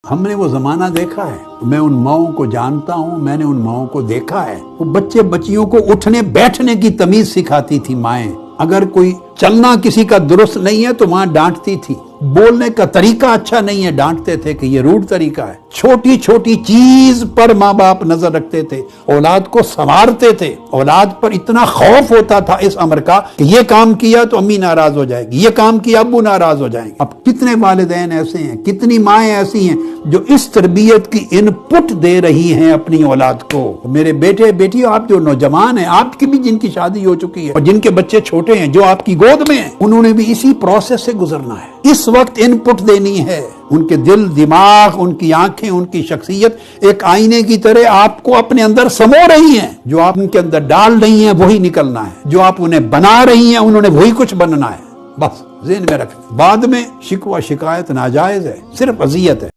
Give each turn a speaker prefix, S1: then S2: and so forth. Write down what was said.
S1: हमने वो जमाना देखा है। मैं उन माओं को जानता हूँ, मैंने उन माओं को देखा है। वो बच्चे बच्चियों को उठने बैठने की तमीज सिखाती थी माएं। अगर कोई चलना किसी का दुरुस्त नहीं है तो मां डांटती थी। बोलने का तरीका अच्छा नहीं है, डांटते थे कि ये रूड तरीका है। छोटी छोटी चीज पर माँ बाप नजर रखते थे, औलाद को संवारते थे। औलाद पर इतना खौफ होता था इस अमर का कि ये काम किया तो अम्मी नाराज हो जाएगी, ये काम किया अब्बू नाराज हो जाएंगे। अब कितने वालिदैन ऐसे हैं, कितनी माएं ऐसी हैं जो इस तरबियत की इनपुट दे रही हैं अपनी औलाद को। मेरे बेटे बेटियों, आप जो नौजवान हैं, आपकी भी जिनकी शादी हो चुकी है और जिनके बच्चे छोटे हैं, जो आपकी गोद में हैं, उन्होंने भी इसी प्रोसेस से गुजरना है। इस वक्त इनपुट देनी है। उनके दिल, दिमाग, उनकी आंखें, उनकी शख्सियत एक आईने की तरह आपको अपने अंदर समो रही हैं। जो आप उनके अंदर डाल रही हैं वही निकलना है, जो आप उन्हें बना रही हैं उन्होंने वही कुछ बनना है। बस ज़हन में रखें। बाद में शिकवा शिकायत नाजायज है, सिर्फ अजियत है।